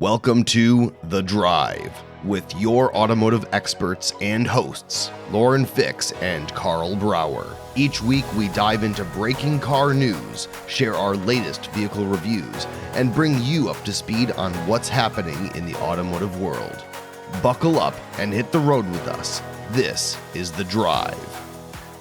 Welcome to The Drive with your automotive experts and hosts, Lauren Fix and Karl Brauer. Each week we dive into breaking car news, share our latest vehicle reviews, and bring you up to speed on what's happening in the automotive world. Buckle up and hit the road with us. This is The Drive.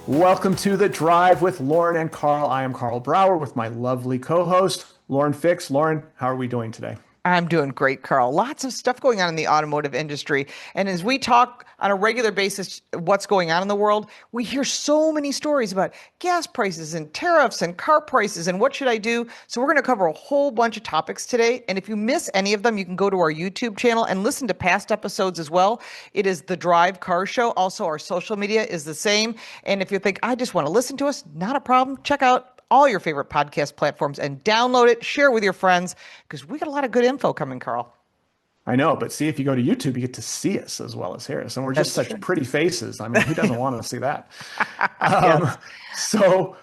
Welcome to The Drive with Lauren and Karl. I am Karl Brauer with my lovely co-host, Lauren Fix. Lauren, how are we doing today? I'm doing great, Karl. Lots of stuff going on in the automotive industry. And as we talk on a regular basis, what's going on in the world, we hear so many stories about gas prices and tariffs and car prices and what should I do? So we're going to cover a whole bunch of topics today. And if you miss any of them, you can go to our YouTube channel and listen to past episodes as well. It is The Drive Car Show. Also, our social media is the same. And if you think, I just want to listen to us, not a problem. Check out all your favorite podcast platforms and download it, share it with your friends, because we got a lot of good info coming, Karl. I know, but see, if you go to YouTube, you get to see us as well as hear us. And we're just such pretty faces. I mean, who doesn't want to see that? Yes. So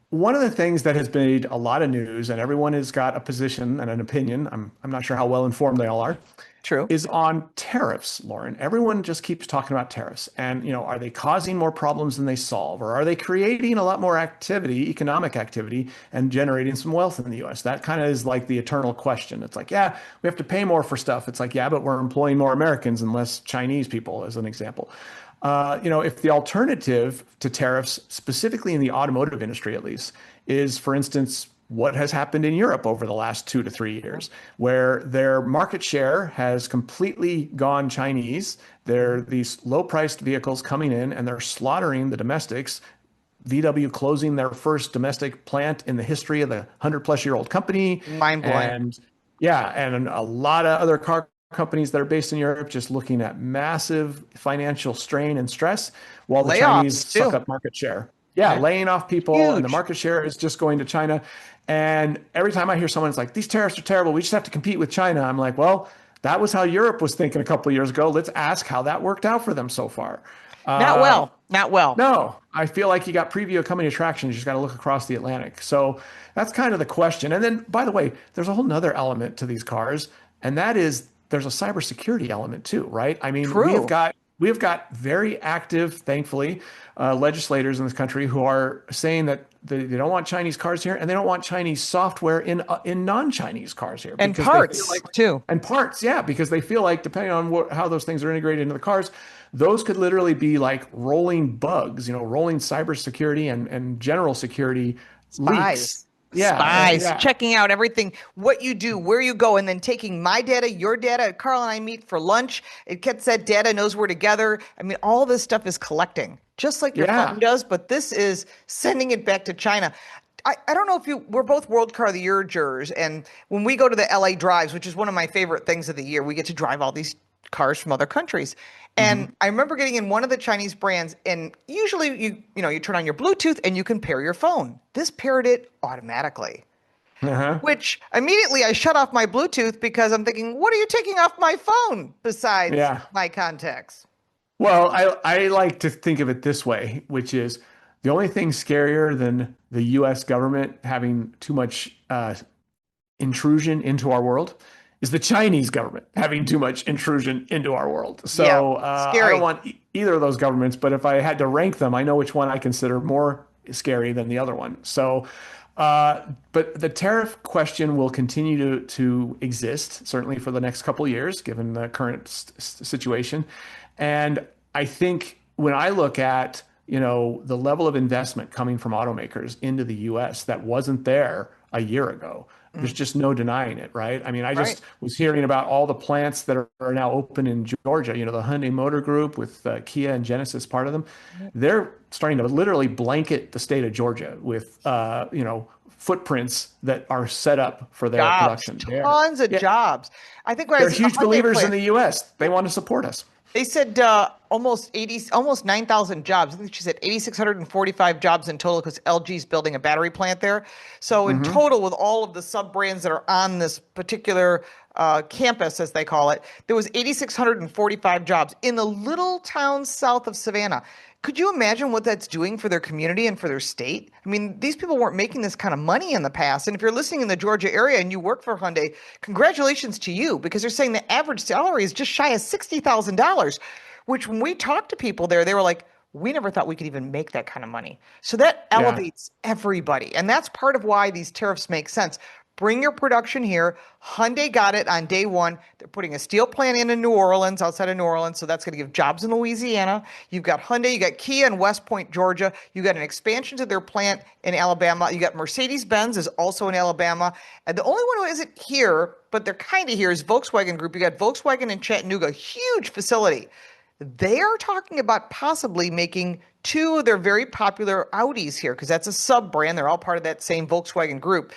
one of the things that has made a lot of news, and everyone has got a position and an opinion, I'm not sure how well informed they all are, True. is on tariffs, Lauren. Everyone just keeps talking about tariffs. And, are they causing more problems than they solve? Or are they creating a lot more activity, economic activity, and generating some wealth in the U.S.? That kind of is like the eternal question. It's like, yeah, we have to pay more for stuff. It's like, yeah, but we're employing more Americans and less Chinese people, as an example. If the alternative to tariffs, specifically in the automotive industry at least, is, for instance, what has happened in Europe over the last 2 to 3 years, where their market share has completely gone Chinese. There are these low-priced vehicles coming in, and they're slaughtering the domestics. VW closing their first domestic plant in the history of the 100-plus-year-old company. Mind-blowing. And a lot of other car companies that are based in Europe just looking at massive financial strain and stress, while the Chinese suck up market share. Yeah, laying off people, and the market share is just going to China. And every time I hear someone's like, these tariffs are terrible, we just have to compete with China, I'm like, well, that was how Europe was thinking a couple of years ago. Let's ask how that worked out for them so far. Not well. No, I feel like you got preview of coming attractions. You just got to look across the Atlantic. So that's kind of the question. And then, by the way, there's a whole nother element to these cars, and that is there's a cybersecurity element too, right? I mean, True. we have got very active, thankfully, legislators in this country who are saying that they don't want Chinese cars here, and they don't want Chinese software in non-Chinese cars here. And parts too. And parts, yeah, because they feel like depending on how those things are integrated into the cars, those could literally be like rolling bugs, rolling cybersecurity and general security leaks. Spies, checking out everything, what you do, where you go, and then taking my data, your data. Karl and I meet for lunch. It gets that data, knows we're together. I mean, all this stuff is collecting, just like your phone does, but this is sending it back to China. I don't know if we're both World Car of the Year jurors, and when we go to the LA drives, which is one of my favorite things of the year, we get to drive all these cars from other countries. And I remember getting in one of the Chinese brands, and usually you turn on your Bluetooth and you can pair your phone. This paired it automatically, which immediately I shut off my Bluetooth because I'm thinking, what are you taking off my phone besides my contacts? Well, I like to think of it this way, which is the only thing scarier than the U.S. government having too much intrusion into our world is the Chinese government having too much intrusion into our world. So I don't want either of those governments, but if I had to rank them, I know which one I consider more scary than the other one. So, but the tariff question will continue to exist, certainly for the next couple of years, given the current situation. And I think when I look at, the level of investment coming from automakers into the U.S. that wasn't there a year ago, there's just no denying it, right? I mean, I just was hearing about all the plants that are now open in Georgia, the Hyundai Motor Group with Kia and Genesis, part of them. They're starting to literally blanket the state of Georgia with, footprints that are set up for their production. Tons of jobs. I think they're huge believers in the U.S. They want to support us. They said almost 9,000 jobs. I think she said 8,645 jobs in total because LG's building a battery plant there. So in total, with all of the sub brands that are on this particular campus, as they call it, there was 8,645 jobs in the little town south of Savannah. Could you imagine what that's doing for their community and for their state? I mean, these people weren't making this kind of money in the past. And if you're listening in the Georgia area and you work for Hyundai, congratulations to you, because they're saying the average salary is just shy of $60,000, which when we talked to people there, they were like, we never thought we could even make that kind of money. So that elevates everybody. And that's part of why these tariffs make sense. Bring your production here. Hyundai got it on day one. They're putting a steel plant in New Orleans, outside of New Orleans, so that's going to give jobs in Louisiana. You've got Hyundai, you got Kia in West Point, Georgia. You got an expansion to their plant in Alabama. You got Mercedes-Benz is also in Alabama. And the only one who isn't here, but they're kind of here, is Volkswagen Group. You got Volkswagen in Chattanooga, huge facility. They are talking about possibly making two of their very popular Audis here, because that's a sub-brand. They're all part of that same Volkswagen Group.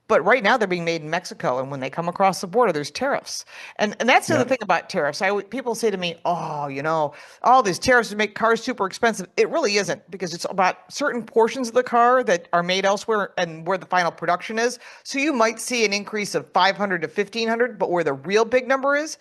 But right now they're being made in Mexico, and when they come across the border, there's tariffs. And that's the other thing about tariffs. People say to me, oh, all these tariffs would make cars super expensive. It really isn't, because it's about certain portions of the car that are made elsewhere and where the final production is. So you might see an increase of 500 to 1,500, but where the real big number is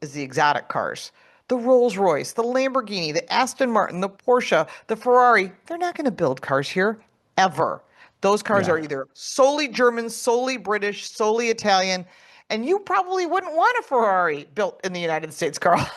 the exotic cars. The Rolls Royce, the Lamborghini, the Aston Martin, the Porsche, the Ferrari. They're not going to build cars here ever. Those cars are either solely German, solely British, solely Italian, and you probably wouldn't want a Ferrari built in the United States, Karl.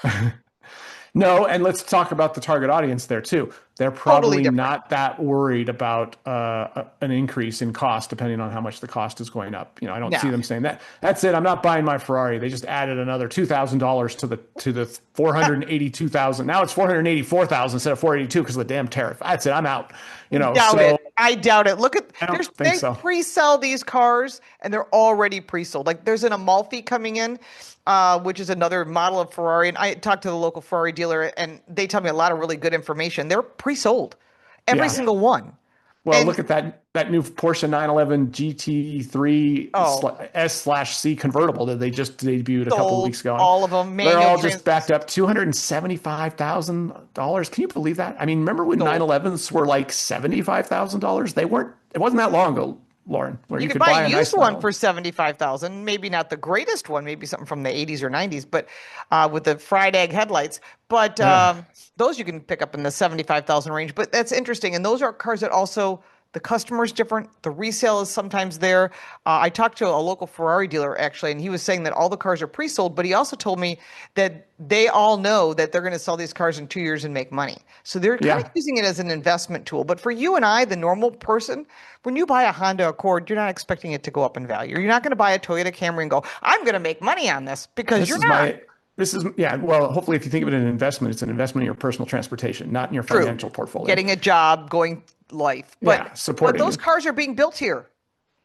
No, and let's talk about the target audience there too. They're probably not that worried about an increase in cost, depending on how much the cost is going up. I don't see them saying that. That's it. I'm not buying my Ferrari. They just added another $2,000 to the 482,000. Now it's 484,000 instead of 482 because of the damn tariff. That's it. I'm out. I doubt it. Look at they so. pre-sell these cars, and they're already pre-sold. Like there's an Amalfi coming in, which is another model of Ferrari. And I talked to the local Ferrari dealer, and they tell me a lot of really good information. They're pre-sold, every single one. Well, look at that new Porsche 911 GT3 S/C convertible that they just debuted a couple of weeks ago. All of them. They're all just backed up $275,000. Can you believe that? I mean, remember when 911s were like $75,000? They weren't. It wasn't that long ago, Lauren, where you could buy a used one for $75,000. Maybe not the greatest one. Maybe something from the 80s or 90s, but with the fried egg headlights. But those you can pick up in the $75,000 range. But that's interesting. And those are cars that also the customer is different. The resale is sometimes there. I talked to a local Ferrari dealer actually, and he was saying that all the cars are pre-sold. But he also told me that they all know that they're going to sell these cars in 2 years and make money. So they're kind of using it as an investment tool. But for you and I, the normal person, when you buy a Honda Accord, you're not expecting it to go up in value. You're not going to buy a Toyota Camry and go, I'm going to make money on this, because you're not. Well, hopefully if you think of it as an investment, it's an investment in your personal transportation, not in your financial portfolio. Getting a job, going life. But supporting those cars are being built here.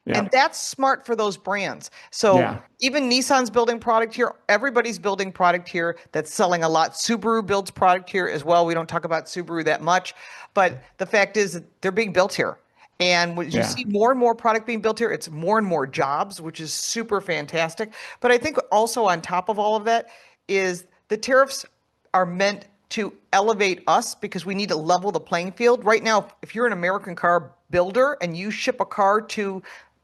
Yeah. And that's smart for those brands. So even Nissan's building product here. Everybody's building product here that's selling a lot. Subaru builds product here as well. We don't talk about Subaru that much. But the fact is that they're being built here. And when you see more and more product being built here, it's more and more jobs, which is super fantastic. But I think also on top of all of that is the tariffs are meant to elevate us, because we need to level the playing field. Right now, if you're an American car builder and you ship a car to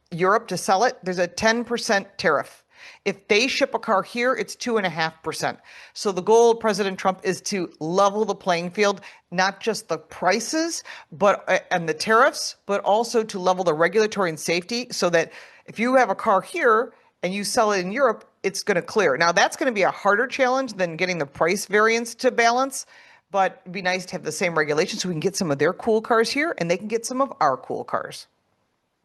Europe to sell it, there's a 10% tariff. If they ship a car here, it's 2.5%. So the goal of President Trump is to level the playing field, not just the prices and the tariffs, but also to level the regulatory and safety, so that if you have a car here and you sell it in Europe, it's going to clear. Now, that's going to be a harder challenge than getting the price variance to balance, but it'd be nice to have the same regulations so we can get some of their cool cars here and they can get some of our cool cars.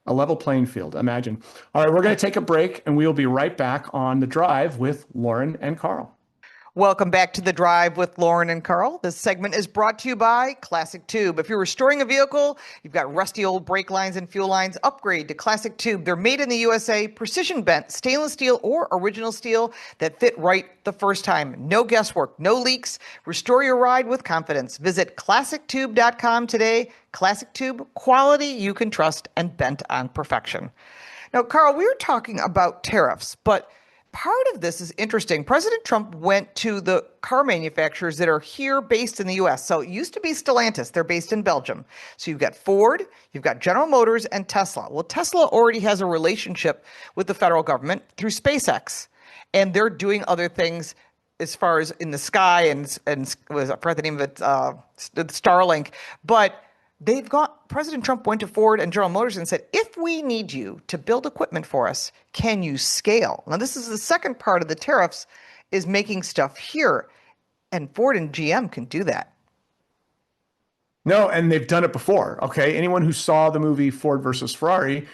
A level playing field, imagine. All right, we're going to take a break, and we'll be right back on The Drive with Lauren and Karl. Welcome back to The Drive with Lauren and Karl. This segment is brought to you by Classic Tube. If you're restoring a vehicle, you've got rusty old brake lines and fuel lines, upgrade to Classic Tube. They're made in the USA, precision bent, stainless steel or original steel that fit right the first time. No guesswork, no leaks. Restore your ride with confidence. Visit ClassicTube.com today. Classic Tube, quality you can trust and bent on perfection. Now, Karl, we were talking about tariffs, but part of this is interesting. President Trump went to the car manufacturers that are here based in the US. So it used to be Stellantis. They're based in Belgium. So you've got Ford, you've got General Motors, and Tesla. Well, Tesla already has a relationship with the federal government through SpaceX. And they're doing other things as far as in the sky and I forgot the name of it, Starlink. But President Trump went to Ford and General Motors and said, if we need you to build equipment for us, can you scale? Now, this is the second part of the tariffs, is making stuff here. And Ford and GM can do that. No, and they've done it before. Okay, anyone who saw the movie Ford versus Ferrari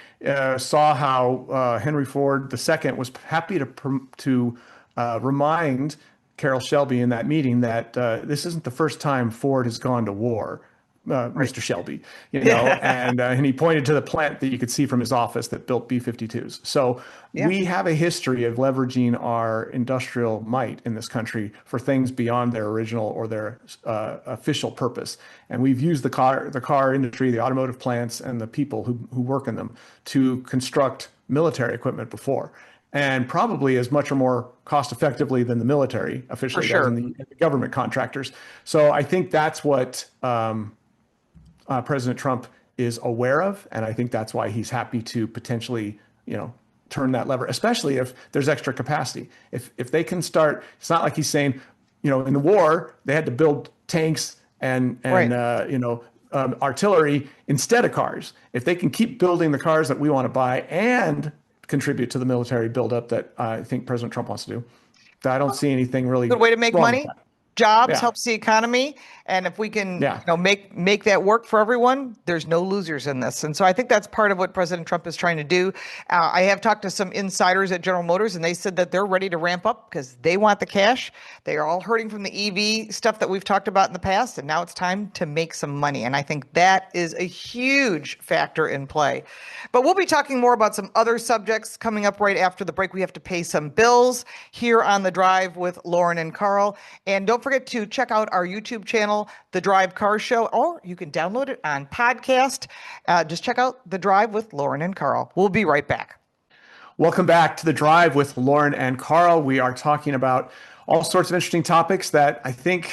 saw how Henry Ford II was happy to remind Carroll Shelby in that meeting that this isn't the first time Ford has gone to war. Mr. Shelby, and he pointed to the plant that you could see from his office that built B-52s. So we have a history of leveraging our industrial might in this country for things beyond their original or their official purpose. And we've used the car industry, the automotive plants, and the people who work in them to construct military equipment before. And probably as much or more cost effectively than the military officially does and the government contractors. So I think that's what President Trump is aware of, and I think that's why he's happy to potentially, turn that lever, especially if there's extra capacity. If they can start, it's not like he's saying, in the war they had to build tanks and artillery instead of cars. If they can keep building the cars that we want to buy and contribute to the military buildup that I think President Trump wants to do, I don't see anything really. Good way to make money. Jobs helps the economy, and if we can make that work for everyone, there's no losers in this. And so I think that's part of what President Trump is trying to do. I have talked to some insiders at General Motors, and they said that they're ready to ramp up because they want the cash. They are all hurting from the EV stuff that we've talked about in the past, and now it's time to make some money. And I think that is a huge factor in play. But we'll be talking more about some other subjects coming up right after the break. We have to pay some bills here on The Drive with Lauren and Karl. And don't forget to check out our YouTube channel, The Drive Car Show, or you can download it on podcast. Just check out The Drive with Lauren and Karl. We'll be right back. Welcome back to The Drive with Lauren and Karl. We are talking about all sorts of interesting topics that I think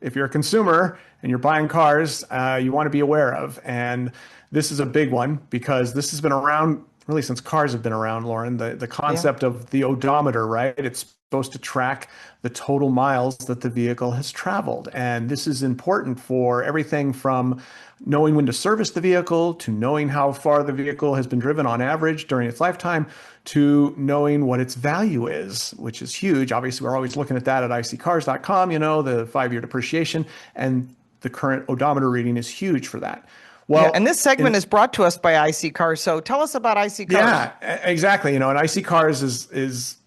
if you're a consumer and you're buying cars, you want to be aware of. And this is a big one because this has been around really since cars have been around, Lauren. The concept of the odometer, right? It's supposed to track the total miles that the vehicle has traveled. And this is important for everything from knowing when to service the vehicle, to knowing how far the vehicle has been driven on average during its lifetime, to knowing what its value is, which is huge. Obviously, we're always looking at that at iccars.com, the 5-year depreciation, and the current odometer reading is huge for that. Well, and this segment is brought to us by IC Cars. So tell us about IC Cars. Yeah, exactly. And IC Cars is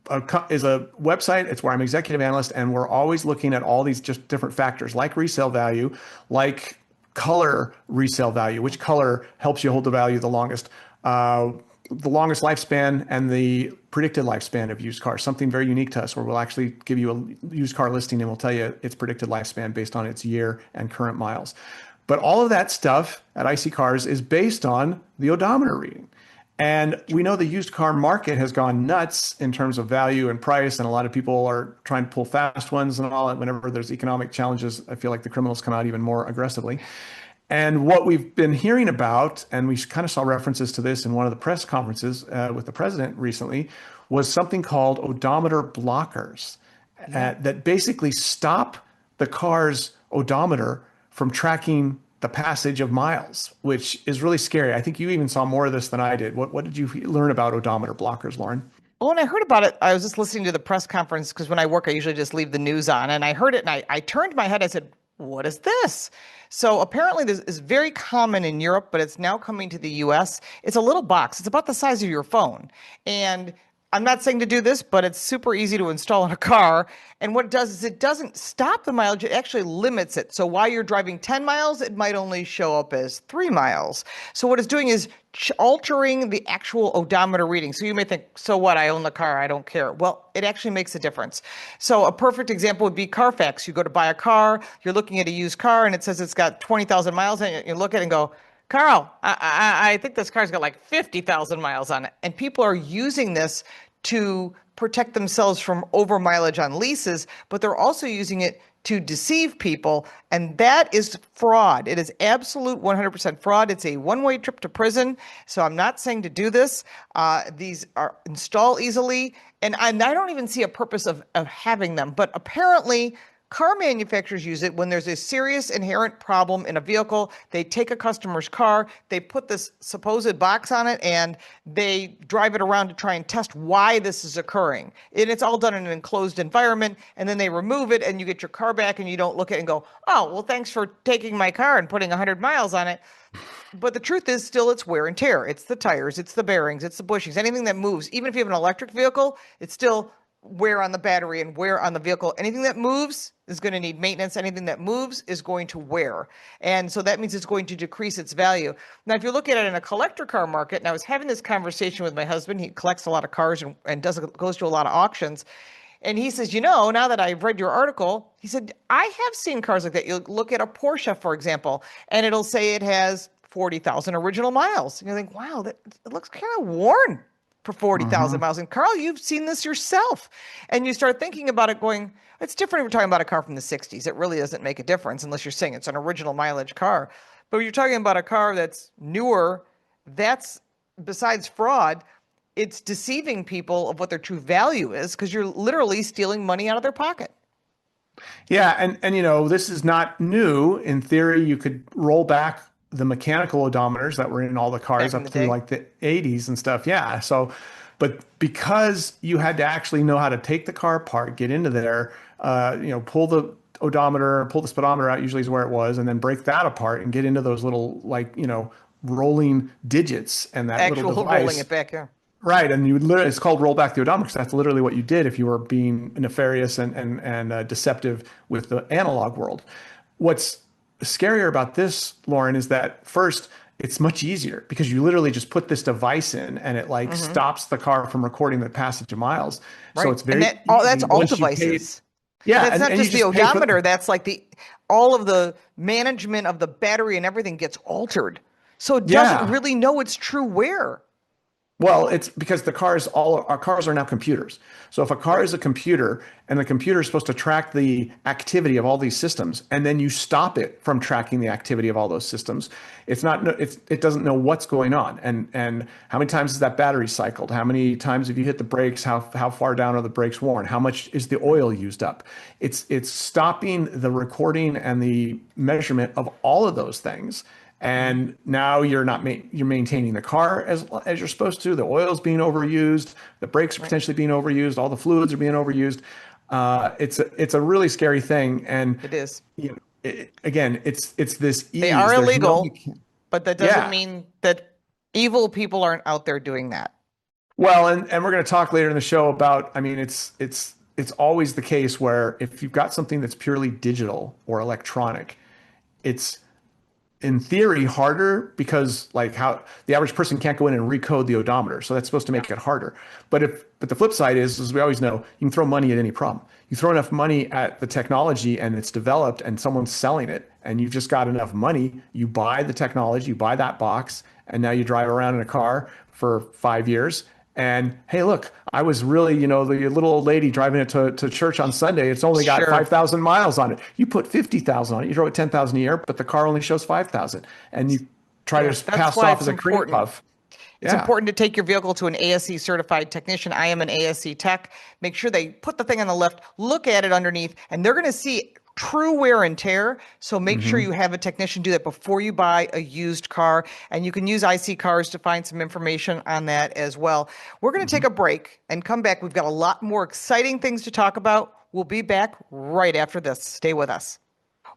a website. It's where I'm executive analyst, and we're always looking at all these just different factors like resale value, like color resale value, which color helps you hold the value the longest lifespan, and the predicted lifespan of used cars, something very unique to us, where we'll actually give you a used car listing and we'll tell you its predicted lifespan based on its year and current miles. But all of that stuff at IC Cars is based on the odometer reading. And we know the used car market has gone nuts in terms of value and price, and a lot of people are trying to pull fast ones and all that. Whenever there's economic challenges, I feel like the criminals come out even more aggressively. And what we've been hearing about, and we kind of saw references to this in one of the press conferences with the president recently, was something called odometer blockers that basically stop the car's odometer from tracking the passage of miles, which is really scary. I think you even saw more of this than I did. What did you learn about odometer blockers, Lauren? Well, when I heard about it, I was just listening to the press conference because when I work, I usually just leave the news on. And I heard it and I turned my head. I said, what is this? So apparently this is very common in Europe, but it's now coming to the US. It's a little box. It's about the size of your phone. And I'm not saying to do this, but it's super easy to install in a car. And what it does is it doesn't stop the mileage, it actually limits it. So while you're driving 10 miles, it might only show up as 3 miles. So what it's doing is altering the actual odometer reading. So you may think, so what? I own the car, I don't care. Well, it actually makes a difference. So a perfect example would be Carfax. You go to buy a car, you're looking at a used car, and it says it's got 20,000 miles, and you look at it and go, Karl, I think this car's got like 50,000 miles on it. And people are using this to protect themselves from over mileage on leases, but they're also using it to deceive people. And that is fraud. It is absolute 100% fraud. It's a one-way trip to prison. So I'm not saying to do this. These are install easily. And I don't even see a purpose of having them. But apparently, car manufacturers use it when there's a serious inherent problem in a vehicle. They take a customer's car, they put this supposed box on it, and they drive it around to try and test why this is occurring. And it's all done in an enclosed environment, and then they remove it, and you get your car back, and you don't look at it and go, oh, well, thanks for taking my car and putting 100 miles on it. But the truth is still it's wear and tear. It's the tires, it's the bearings, it's the bushings, anything that moves. Even if you have an electric vehicle, it's still wear on the battery and wear on the vehicle. Anything that moves is going to need maintenance. Anything that moves is going to wear. And so that means it's going to decrease its value. Now, if you look at it in a collector car market, and I was having this conversation with my husband, he collects a lot of cars and goes to a lot of auctions. And he says, now that I've read your article, he said, I have seen cars like that. You look at a Porsche, for example, and it'll say it has 40,000 original miles. And you think, wow, it looks kind of worn for 40,000 miles. And Karl, you've seen this yourself. And you start thinking about it going, it's different if we're talking about a car from the 60s. It really doesn't make a difference unless you're saying it's an original mileage car. But when you're talking about a car that's newer, that's, besides fraud, it's deceiving people of what their true value is because you're literally stealing money out of their pocket. Yeah, and this is not new. In theory, you could roll back the mechanical odometers that were in all the cars up through like the 80s and stuff. Yeah. So, but because you had to actually know how to take the car apart, get into there, pull the odometer, pull the speedometer out, usually is where it was, and then break that apart and get into those little rolling digits and that actual little device. Rolling it back, yeah. Right, and it's called roll back the odometer because that's literally what you did if you were being nefarious and deceptive with the analog world. What's scarier about this, Lauren, is that first, it's much easier because you literally just put this device in and it stops the car from recording the passage of miles. Right. So it's very that's all devices. Yeah, that's not just the odometer. That's like all of the management of the battery and everything gets altered. So it doesn't really know its true wear. Well, it's because our cars are now computers. So if a car is a computer and the computer is supposed to track the activity of all these systems, and then you stop it from tracking the activity of all those systems, it doesn't know what's going on. And how many times is that battery cycled? How many times have you hit the brakes? How far down are the brakes worn? How much is the oil used up? It's stopping the recording and the measurement of all of those things. And now you're maintaining the car as you're supposed to. The oil's being overused. The brakes are potentially being overused. All the fluids are being overused. It's a really scary thing. And it is. Again, it's this ease. They are illegal, but that doesn't mean that evil people aren't out there doing that. Well, and we're going to talk later in the show about. I mean, it's always the case where if you've got something that's purely digital or electronic, it's in theory harder because how the average person can't go in and recode the odometer. So that's supposed to make it harder. But the flip side is, as we always know, you can throw money at any problem. You throw enough money at the technology and it's developed and someone's selling it and you've just got enough money, you buy the technology, you buy that box, and now you drive around in a car for 5 years. And hey, look, I was really, the little old lady driving it to church on Sunday. It's only got 5,000 miles on it. You put 50,000 on it. You drove it 10,000 a year, but the car only shows 5,000. And you try to pass off as a cream puff. It's important to take your vehicle to an ASE certified technician. I am an ASE tech. Make sure they put the thing on the lift, look at it underneath, and they're going to see true wear and tear. So make sure you have a technician do that before you buy a used car. And you can use IC Cars to find some information on that as well. We're going to take a break and come back. We've got a lot more exciting things to talk about. We'll be back right after this. Stay with us.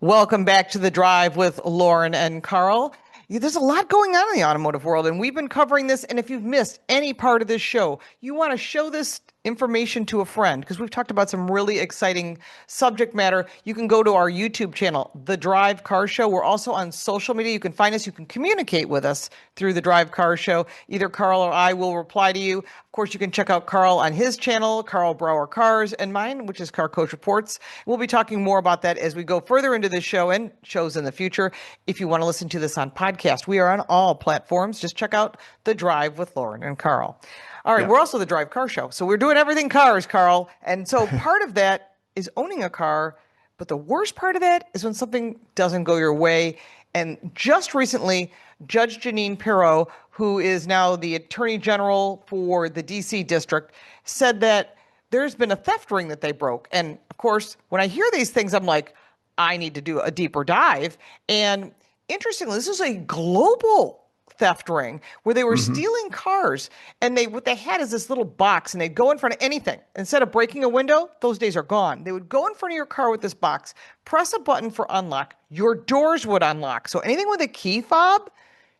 Welcome back to The Drive with Lauren and Karl. There's a lot going on in the automotive world, and we've been covering this. And if you've missed any part of this show, you want to show this information to a friend because we've talked about some really exciting subject matter. You can go to our YouTube channel, The Drive Car Show. We're also on social media. You can find us. You can communicate with us through The Drive Car Show. Either Karl or I will reply to you. Of course, you can check out Karl on his channel, Karl Brauer Cars, and mine, which is Car Coach Reports. We'll be talking more about that as we go further into this show and shows in the future. If you want to listen to this on podcast, we are on all platforms. Just check out The Drive with Lauren and Karl. All right, Yeah. we're also the Drive Car Show. So we're doing everything cars, Karl. And so part of that is owning a car. But the worst part of that is when something doesn't go your way. And just recently, Judge Janine Pirro, who is now the Attorney General for the DC district, said that there's been a theft ring that they broke. And of course, when I hear these things, I'm like, I need to do a deeper dive. And interestingly, this is a global theft ring where they were stealing cars, and what they had is this little box, and they'd go in front of anything. Instead of breaking a window, those days are gone. They would go in front of your car with this box, press a button for unlock, your doors would unlock. So anything with a key fob,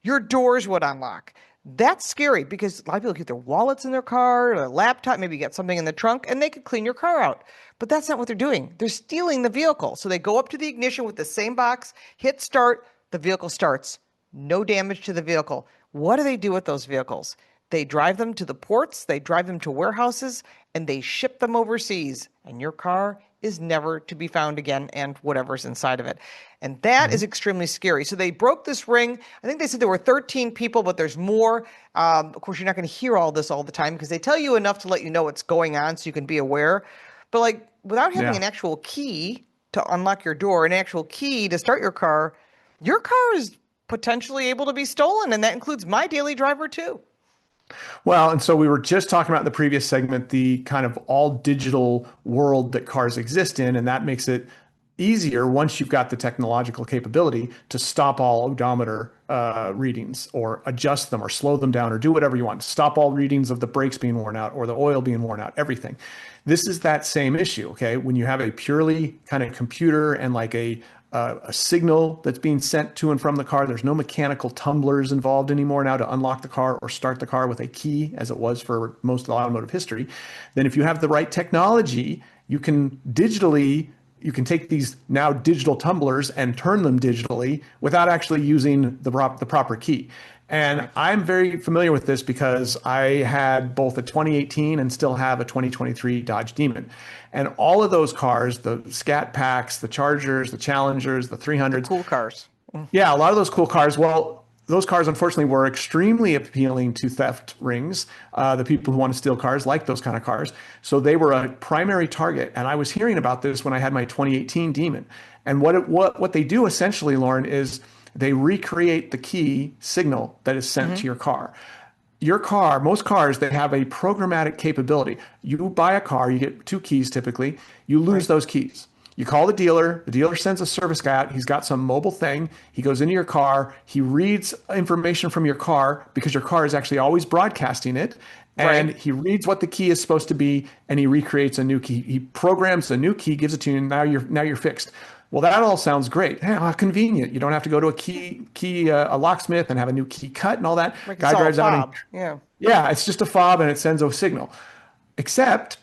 your doors would unlock. That's scary because a lot of people keep their wallets in their car, or their laptop, maybe get something in the trunk, and they could clean your car out. But that's not what they're doing. They're stealing the vehicle. So they go up to the ignition with the same box, hit start, the vehicle starts. No damage to the vehicle. What do they do with those vehicles? They drive them to the ports, they drive them to warehouses, and they ship them overseas. And your car is never to be found again, and whatever's inside of it. And that is extremely scary. So they broke this ring. I think they said there were 13 people, but there's more. Of course, you're not going to hear all this all the time because they tell you enough to let you know what's going on so you can be aware. But like without having an actual key to unlock your door, an actual key to start your car is potentially able to be stolen, and that includes my daily driver too. Well, and so we were just talking about in the previous segment the kind of all digital world that cars exist in, and that makes it easier once you've got the technological capability to stop all odometer readings or adjust them or slow them down or do whatever you want. Stop all readings of the brakes being worn out or the oil being worn out, everything. This is that same issue, okay? When you have a purely kind of computer and like a signal that's being sent to and from the car. There's no mechanical tumblers involved anymore now to unlock the car or start the car with a key, as it was for most of the automotive history. Then if you have the right technology, you can take these now digital tumblers and turn them digitally without actually using the proper key. And I'm very familiar with this because I had both a 2018 and still have a 2023 Dodge Demon. And all of those cars, the Scat Packs, the Chargers, the Challengers, the 300s. Cool cars. Yeah, a lot of those cool cars. Well, those cars, unfortunately, were extremely appealing to theft rings. The people who want to steal cars like those kind of cars. So they were a primary target. And I was hearing about this when I had my 2018 Demon. And what they do essentially, Lauren, is they recreate the key signal that is sent to your car. Your car, most cars, they have a programmatic capability. You buy a car, you get 2 keys typically, you lose those keys. You call the dealer sends a service guy out, he's got some mobile thing, he goes into your car, he reads information from your car because your car is actually always broadcasting it, and he reads what the key is supposed to be, and he recreates a new key. He programs a new key, gives it to you, and now you're fixed. Well, that all sounds great. Hey, how convenient. You don't have to go to a locksmith and have a new key cut and all that. Like Guy drives out and yeah, it's just a fob and it sends a signal. Except,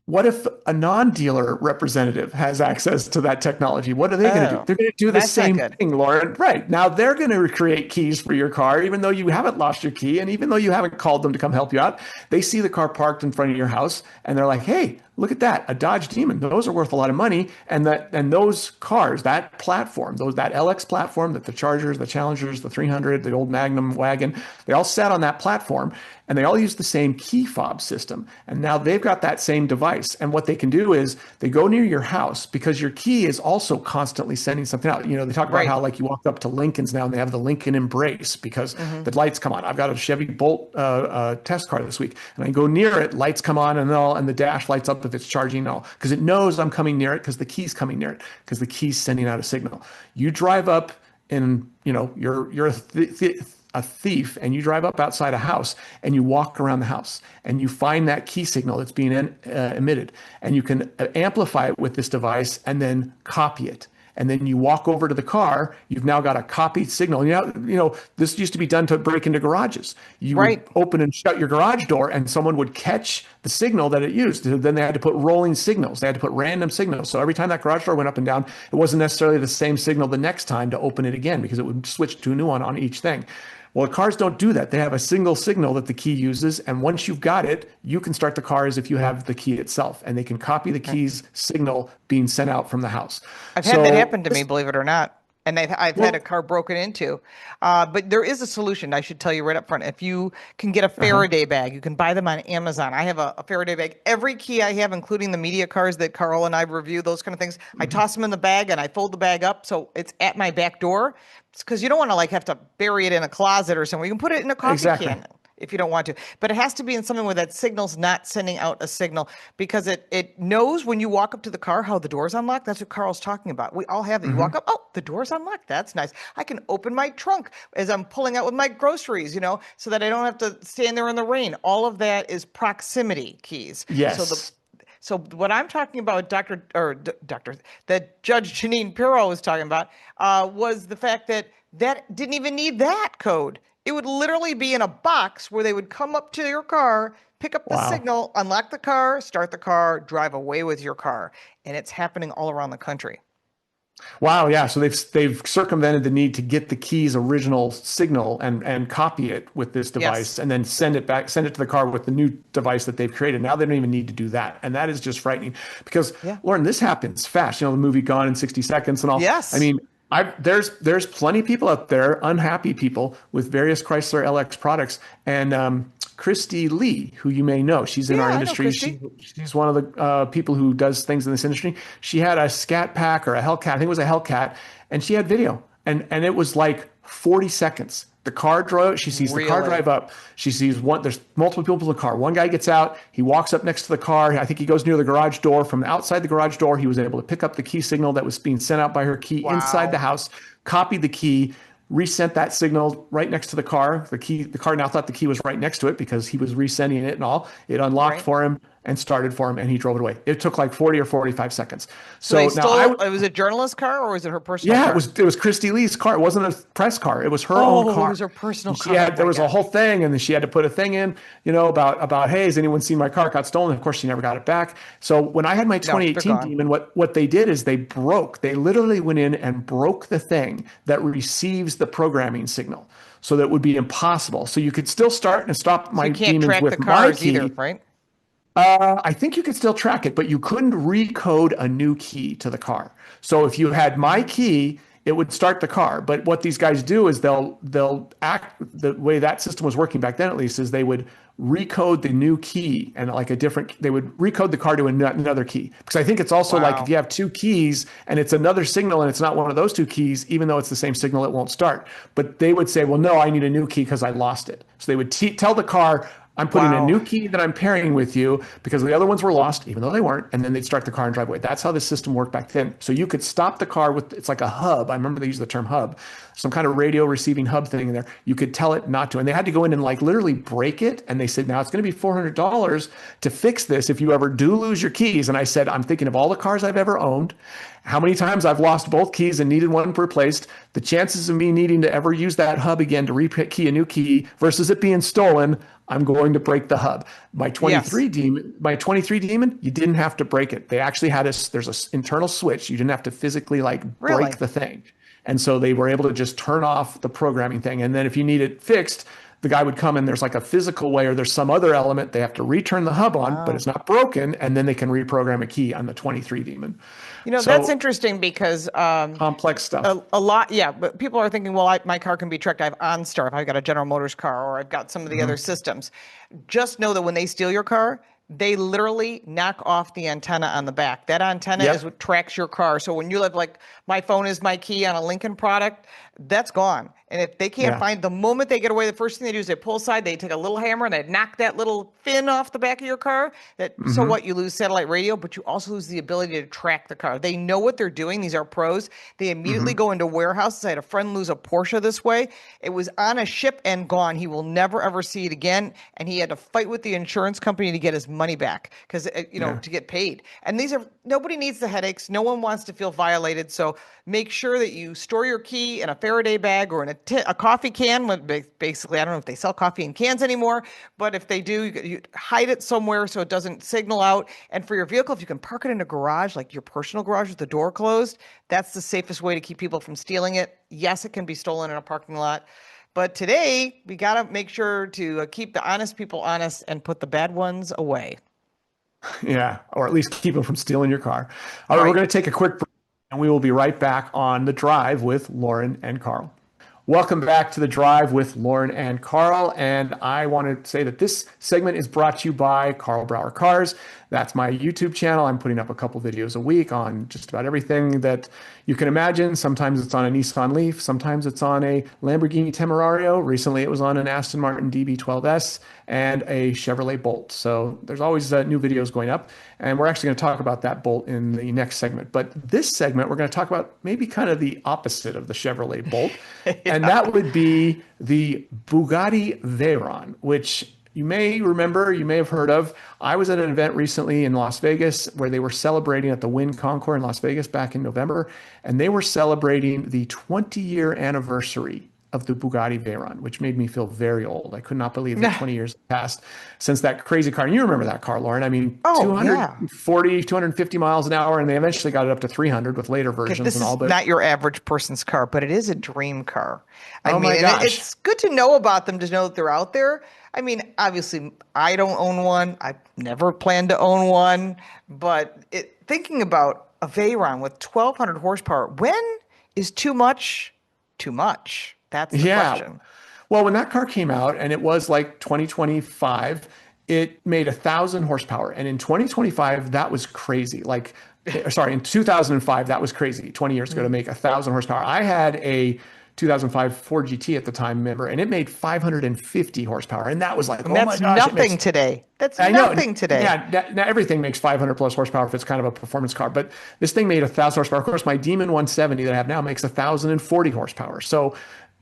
what if a non-dealer representative has access to that technology? What are they going to do? They're going to do the same thing, Lauren. Right. Now they're going to recreate keys for your car, even though you haven't lost your key and even though you haven't called them to come help you out. They see the car parked in front of your house and they're like, hey, look at that, a Dodge Demon. Those are worth a lot of money. And those cars, that platform, that LX platform, that the Chargers, the Challengers, the 300, the old Magnum wagon, they all sat on that platform and they all use the same key fob system. And now they've got that same device. And what they can do is they go near your house because your key is also constantly sending something out. You know, they talk about how like you walk up to Lincolns now and they have the Lincoln Embrace because the lights come on. I've got a Chevy Bolt test car this week and I go near it, lights come on and the dash lights up if it's charging all because it knows I'm coming near it because the key's coming near it because the key's sending out a signal. You drive up and you're a thief and you drive up outside a house and you walk around the house and you find that key signal that's being emitted and you can amplify it with this device and then copy it. And then you walk over to the car, you've now got a copied signal. This used to be done to break into garages. You would open and shut your garage door and someone would catch the signal that it used. Then they had to put rolling signals. They had to put random signals. So every time that garage door went up and down, it wasn't necessarily the same signal the next time to open it again because it would switch to a new one on each thing. Well, cars don't do that. They have a single signal that the key uses. And once you've got it, you can start the car as if you have the key itself. And they can copy the key's signal being sent out from the house. I've had that happen to me, believe it or not. And I've had a car broken into. But there is a solution. I should tell you right up front. If you can get a Faraday bag, you can buy them on Amazon. I have a Faraday bag. Every key I have, including the media cars that Carl and I review, those kind of things, I toss them in the bag and I fold the bag up so it's at my back door. It's because you don't want to like have to bury it in a closet or somewhere. You can put it in a coffee can if you don't want to. But it has to be in something where that signal's not sending out a signal, because it knows when you walk up to the car how the door's unlocked. That's what Carl's talking about. We all have it. You walk up, oh, the door's unlocked. That's nice. I can open my trunk as I'm pulling out with my groceries, so that I don't have to stand there in the rain. All of that is proximity keys. Yes. So what I'm talking about, that Judge Janine Pirro was talking about, was the fact that didn't even need that code. It would literally be in a box where they would come up to your car, pick up the signal, unlock the car, start the car, drive away with your car. And it's happening all around the country. Wow, yeah. So they've circumvented the need to get the key's original signal and copy it with this device, and then send it to the car with the new device that they've created. Now they don't even need to do that. And that is just frightening because, Lauren, this happens fast. The movie Gone in 60 Seconds and all. Yes. I mean, there's plenty of people out there, unhappy people with various Chrysler LX products. And Christy Lee, who you may know, she's in our industry. She's one of the people who does things in this industry. She had a Scat Pack or a Hellcat, I think it was a Hellcat, and she had video. And it was like 40 seconds. The car drove, she sees the car drive up. She sees there's multiple people in the car. One guy gets out, he walks up next to the car. I think he goes near the garage door. From outside the garage door, he was able to pick up the key signal that was being sent out by her key inside the house, copied the key, resent that signal right next to the car. The car now thought the key was right next to it because he was resending it and all. It unlocked for him and started for him, and he drove it away. It took like 40 or 45 seconds. So they stole, it was a journalist car, or was it her personal car? Yeah, it was Christy Lee's car. It wasn't a press car. It was her own car. It was her personal car. There was a whole thing, and then she had to put a thing in, about, hey, has anyone seen my car? It got stolen. Of course, she never got it back. So when I had my 2018 Demon, what they did is they literally went in and broke the thing that receives the programming signal. So that would be impossible. So you could still start and stop my Demons with my key. Either, right? I think you could still track it, but you couldn't recode a new key to the car. So if you had my key, it would start the car. But what these guys do is they'll act the way that system was working back then, at least, is they would recode the new key and they would recode the car to another key. Because I think it's also like if you have two keys and it's another signal and it's not one of those two keys, even though it's the same signal, it won't start. But they would say, well, no, I need a new key because I lost it. So they would tell the car, I'm putting a new key that I'm pairing with you because the other ones were lost, even though they weren't, and then they'd start the car and drive away. That's how the system worked back then. So you could stop the car it's like a hub. I remember they used the term hub, some kind of radio receiving hub thing in there. You could tell it not to, and they had to go in and literally break it. And they said, now it's going to be $400 to fix this if you ever do lose your keys. And I said, I'm thinking of all the cars I've ever owned, how many times I've lost both keys and needed one replaced, the chances of me needing to ever use that hub again to rekey a new key versus it being stolen, I'm going to break the hub. My 23 Demon, you didn't have to break it. They actually had there's an internal switch. You didn't have to physically break the thing. And so they were able to just turn off the programming thing. And then if you need it fixed, the guy would come and there's like a physical way or there's some other element they have to return the hub on, but it's not broken. And then they can reprogram a key on the 23 Demon. That's interesting because complex stuff. A lot, but people are thinking, well, my car can be tracked. I have OnStar if I've got a General Motors car, or I've got some of the other systems. Just know that when they steal your car, they literally knock off the antenna on the back. That antenna is what tracks your car. So when you live my phone is my key on a Lincoln product, that's gone. And if they can't find, the moment they get away, the first thing they do is they pull aside, they take a little hammer and they knock that little fin off the back of your car. So what, you lose satellite radio, but you also lose the ability to track the car. They know what they're doing. These are pros. They immediately go into warehouses. I had a friend lose a Porsche this way. It was on a ship and gone. He will never, ever see it again. And he had to fight with the insurance company to get his money back because, to get paid. And nobody needs the headaches. No one wants to feel violated. So make sure that you store your key in a Faraday bag or in a coffee can. Basically, I don't know if they sell coffee in cans anymore, but if they do, you hide it somewhere so it doesn't signal out. And for your vehicle, if you can park it in a garage, like your personal garage with the door closed, that's the safest way to keep people from stealing it. Yes, it can be stolen in a parking lot. But today, we got to make sure to keep the honest people honest and put the bad ones away. Yeah, or at least keep them from stealing your car. All right, we're going to take a quick break. And we will be right back on The Drive with Lauren and Karl. Welcome back to The Drive with Lauren and Karl. And I want to say that this segment is brought to you by Karl Brauer Cars. That's my YouTube channel. I'm putting up a couple videos a week on just about everything that you can imagine. Sometimes it's on a Nissan Leaf. Sometimes it's on a Lamborghini Temerario. Recently, it was on an Aston Martin DB12S and a Chevrolet Bolt. So there's always new videos going up. And we're actually going to talk about that Bolt in the next segment. But this segment, we're going to talk about maybe kind of the opposite of the Chevrolet Bolt. And that would be the Bugatti Veyron, which you may remember, you may have heard of. I was at an event recently in Las Vegas where they were celebrating at the Wynn Concours in Las Vegas back in November, and they were celebrating the 20-year anniversary of the Bugatti Veyron, which made me feel very old. I could not believe that 20 years passed since that crazy car. And you remember that car, Lauren. I mean, 250 miles an hour, and they eventually got it up to 300 with later versions and all. But this is not your average person's car, but it is a dream car. I mean, my gosh. It's good to know about them, to know that they're out there. I mean, obviously, I don't own one. I never planned to own one. But thinking about a Veyron with 1,200 horsepower, when is too much too much? That's the question. Well, when that car came out, and it was like 2025, it made 1,000 horsepower. And in 2025, that was crazy. In 2005, that was crazy. 20 years ago to make 1,000 horsepower. I had a 2005 Ford GT at the time, remember, and it made 550 horsepower. And that was like, that's nothing today. That's nothing today. Yeah, now everything makes 500 plus horsepower if it's kind of a performance car. But this thing made 1,000 horsepower. Of course, my Demon 170 that I have now makes 1,040 horsepower. So,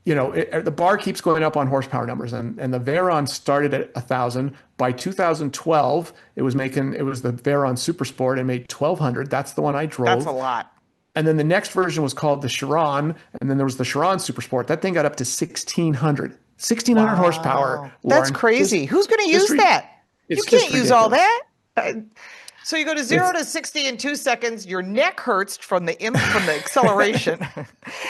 the bar keeps going up on horsepower numbers. And the Veyron started at 1,000. By 2012, it was the Veyron Super Sport and made 1,200. That's the one I drove. That's a lot. And then the next version was called the Chiron, and then there was the Chiron Super Sport. That thing got up to 1,600. 1,600 horsepower. Lauren. That's crazy. Who's going to use that? You can't use all that. So you go to 0 to 60 in 2 seconds. Your neck hurts from the acceleration.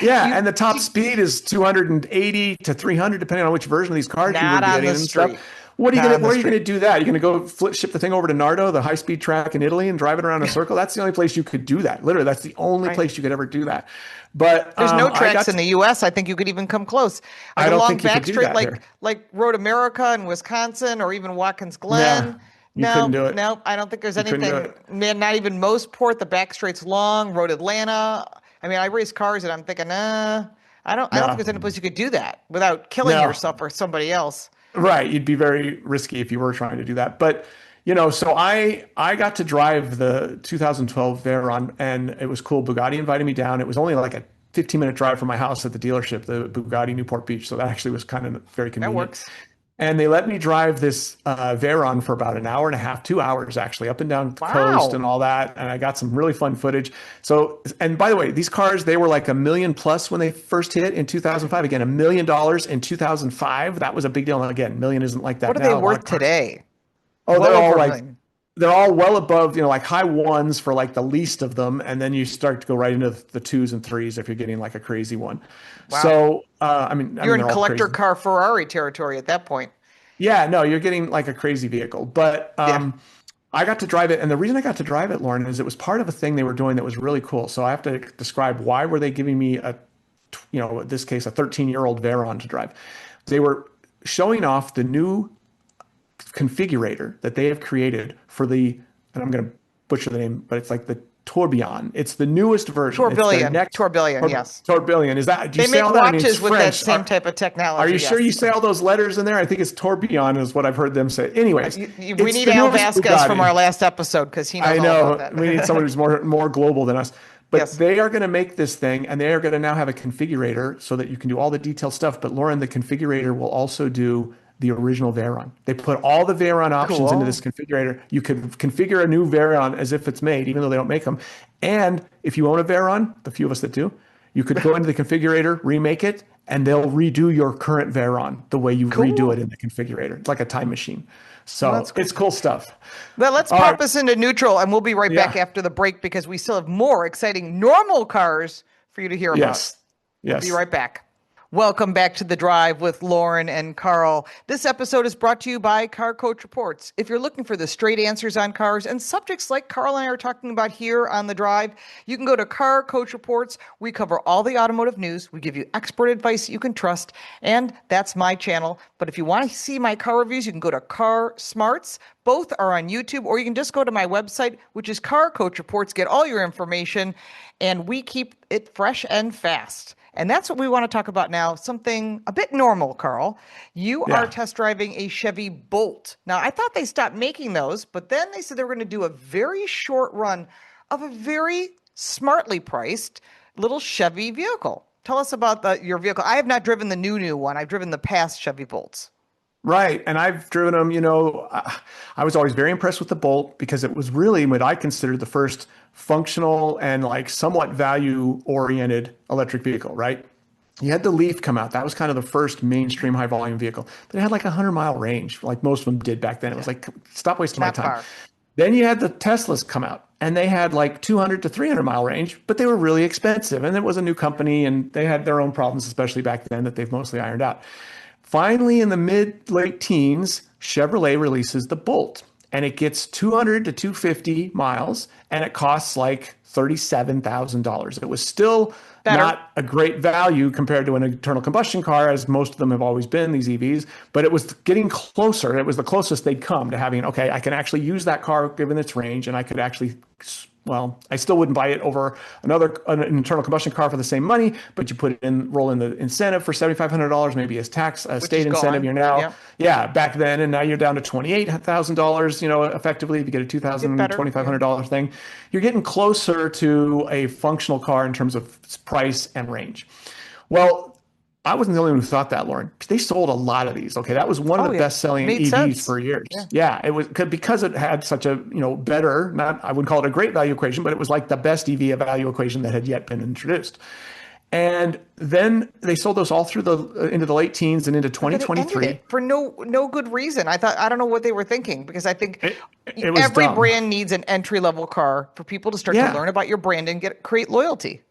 And the top speed is 280 to 300, depending on which version of these cars you would be getting and stuff. Where are you going to do that? You're going to go ship the thing over to Nardo, the high-speed track in Italy, and drive it around a circle? That's the only place you could do that. Literally, that's the only place you could ever do that. But there's no tracks in the U.S. I think you could even come close. I don't think you could do that here. Like Road America in Wisconsin or even Watkins Glen. You couldn't do it. No, I don't think there's anything. Man, not even Moseport. The back straight's long. Road Atlanta. I mean, I race cars, and I'm thinking, I don't think there's any place you could do that without killing yourself or somebody else. Right. You'd be very risky if you were trying to do that. But, so I got to drive the 2012 Veyron, and it was cool. Bugatti invited me down. It was only like a 15-minute drive from my house at the dealership, the Bugatti Newport Beach. So that actually was kind of very convenient. That works. And they let me drive this Veyron for about an hour and a half, 2 hours actually, up and down the coast and all that. And I got some really fun footage. So, and by the way, these cars, they were like $1 million plus when they first hit in 2005. Again, $1 million in 2005. That was a big deal. And again, million isn't like that now. What are they worth today? Oh, they're all well above, like high ones for like the least of them. And then you start to go right into the 2s and 3s if you're getting like a crazy one. Wow. So, you're in collector car Ferrari territory at that point. Yeah, no, you're getting like a crazy vehicle. But I got to drive it. And the reason I got to drive it, Lauren, is it was part of a thing they were doing that was really cool. So I have to describe why were they giving me in this case, a 13-year-old Veyron to drive. They were showing off the new configurator that they have created for and I'm going to butcher the name, but it's like the Tourbillon. It's the newest version. Tourbillon, yes. Tourbillon. Is that? They make watches with that same type of technology. Are you sure you say all those letters in there? I think it's Tourbillon is what I've heard them say. Anyways, we need Al Vasquez from our last episode because he knows all about that. We need someone who's more global than us. But they are going to make this thing, and they are going to now have a configurator so that you can do all the detailed stuff. But Lauren, the configurator will also do the original Veyron. They put all the Veyron options into this configurator. You could configure a new Veyron as if it's made, even though they don't make them. And if you own a Veyron, the few of us that do, you could go into the configurator, remake it, and they'll redo your current Veyron the way you redo it in the configurator. It's like a time machine. So it's cool stuff. Well, let's pop us into neutral, and we'll be right back after the break because we still have more exciting normal cars for you to hear about. Yes. We'll be right back. Welcome back to The Drive with Lauren and Karl. This episode is brought to you by Car Coach Reports. If you're looking for the straight answers on cars and subjects like Karl and I are talking about here on The Drive, you can go to Car Coach Reports. We cover all the automotive news. We give you expert advice that you can trust, and that's my channel. But if you want to see my car reviews, you can go to Car Smarts. Both are on YouTube, or you can just go to my website, which is Car Coach Reports, get all your information, and we keep it fresh and fast. And that's what we want to talk about now, something a bit normal, Karl. You are test driving a Chevy Bolt. Now, I thought they stopped making those, but then they said they were going to do a very short run of a very smartly priced little Chevy vehicle. Tell us about your vehicle. I have not driven the new one. I've driven the past Chevy Bolts. Right. And I've driven them, I was always very impressed with the Bolt because it was really what I considered the first functional and like somewhat value-oriented electric vehicle, right? You had the Leaf come out. That was kind of the first mainstream high volume vehicle. But it had like a 100-mile range, like most of them did back then. It was like, stop wasting my time. Far. Then you had the Teslas come out, and they had like 200 to 300-mile range, but they were really expensive. And it was a new company, and they had their own problems, especially back then, that they've mostly ironed out. Finally, in the late teens, Chevrolet releases the Bolt, and it gets 200 to 250 miles, and it costs like $37,000. It was still not a great value compared to an internal combustion car, as most of them have always been, these EVs, but it was getting closer. It was the closest they'd come to having, okay, I can actually use that car given its range, and I could actually, well, I still wouldn't buy it over an internal combustion car for the same money, but you roll in the incentive for $7,500, maybe as tax, state incentive. You're now, back then, and now you're down to $28,000, effectively, if you get a $2,500 thing. You're getting closer to a functional car in terms of price and range. Well, I wasn't the only one who thought that, Lauren. They sold a lot of these. Okay, that was one of the best-selling EVs for years. Yeah, it was because it had such a better, I wouldn't call it a great value equation, but it was like the best EV value equation that had yet been introduced. And then they sold those all through into the late teens and into 2023 for no good reason. I don't know what they were thinking, because I think every brand needs an entry-level car for people to start to learn about your brand and create loyalty.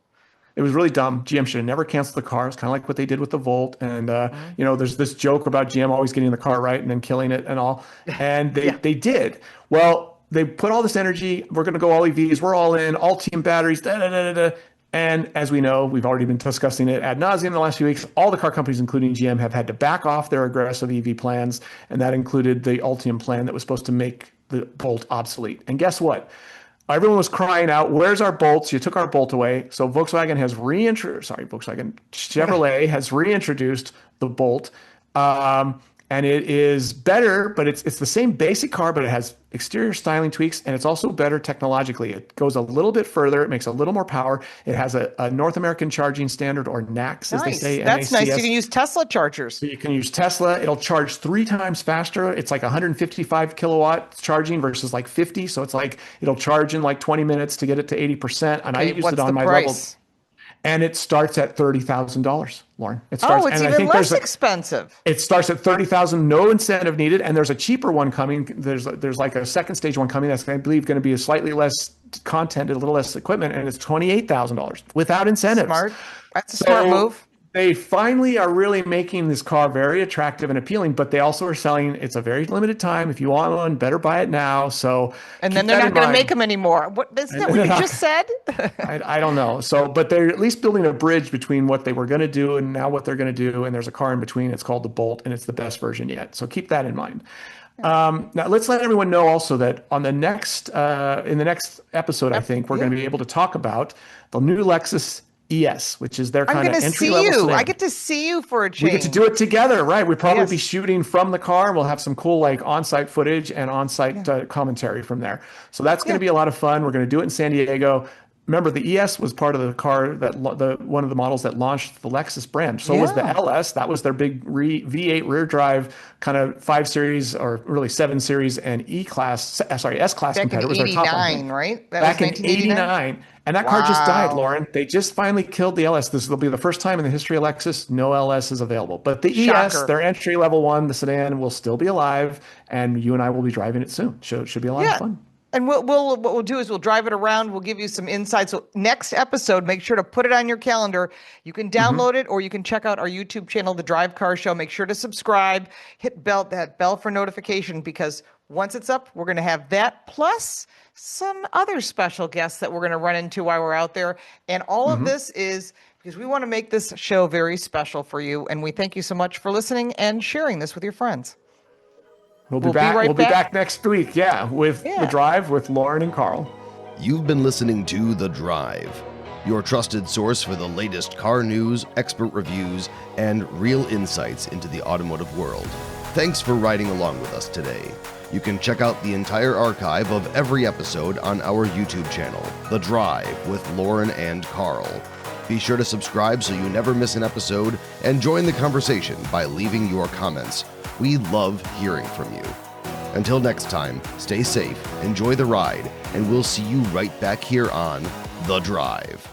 It was really dumb. GM should have never canceled the car. It's kind of like what they did with the Volt. And, there's this joke about GM always getting the car right and then killing it and all. And they did. Well, they put all this energy. We're going to go all EVs. We're all in, all team batteries, da-da-da-da-da. And as we know, we've already been discussing it ad nauseum in the last few weeks. All the car companies, including GM, have had to back off their aggressive EV plans. And that included the Ultium plan that was supposed to make the Bolt obsolete. And guess what? Everyone was crying out, where's our Bolts? You took our Bolt away. So Chevrolet has reintroduced the Bolt. And it is better, but it's the same basic car, but it has exterior styling tweaks, and it's also better technologically. It goes a little bit further. It makes a little more power. It has a North American charging standard, or NACS, as they say. That's nice. You can use Tesla chargers. So you can use Tesla. It'll charge 3 times faster. It's like 155 kilowatt charging versus like 50. So it's like it'll charge in like 20 minutes to get it to 80%. And I used it on my level. And it starts at $30,000, Lauren. It's even less expensive. It starts at $30,000, no incentive needed, and there's a cheaper one coming. There's like a second stage one coming that's, I believe, going to be a slightly less content, a little less equipment, and it's $28,000 without incentives. Smart. That's a smart move. They finally are really making this car very attractive and appealing, but they also are selling, it's a very limited time. If you want one, better buy it now. And then they're not going to make them anymore. Isn't that what you just said? I don't know. But they're at least building a bridge between what they were going to do and now what they're going to do. And there's a car in between. It's called the Bolt, and it's the best version yet. So keep that in mind. Now let's let everyone know also that on the next, in the next episode, I think we're going to be able to talk about the new Lexus ES, which is their kind of entry level sedan. I get to see you for a change. We get to do it together, right? We'll probably be shooting from the car. We'll have some cool like on-site footage and on-site commentary from there. So that's going to be a lot of fun. We're going to do it in San Diego. Remember, the ES was part of the car that one of the models that launched the Lexus brand. So was the LS. That was their big V8 rear drive kind of 5 Series, or really 7 Series and S-Class competitor. Was their top one. Right? Back in 89. And that car just died, Lauren. They just finally killed the LS. This will be the first time in the history of Lexus no LS is available. But the ES, their entry level one, the sedan, will still be alive, and you and I will be driving it soon. Should be a lot of fun. And what we'll do is we'll drive it around. We'll give you some insights. So next episode, make sure to put it on your calendar. You can download it, or you can check out our YouTube channel, The Drive Car Show. Make sure to subscribe, hit that bell for notification, because once it's up, we're going to have that plus some other special guests that we're going to run into while we're out there. And all of this is because we want to make this show very special for you. And we thank you so much for listening and sharing this with your friends. We'll be back next week, with The Drive with Lauren and Karl. You've been listening to The Drive, your trusted source for the latest car news, expert reviews, and real insights into the automotive world. Thanks for riding along with us today. You can check out the entire archive of every episode on our YouTube channel, The Drive with Lauren and Karl. Be sure to subscribe so you never miss an episode, and join the conversation by leaving your comments. We love hearing from you. Until next time, stay safe, enjoy the ride, and we'll see you right back here on The Drive.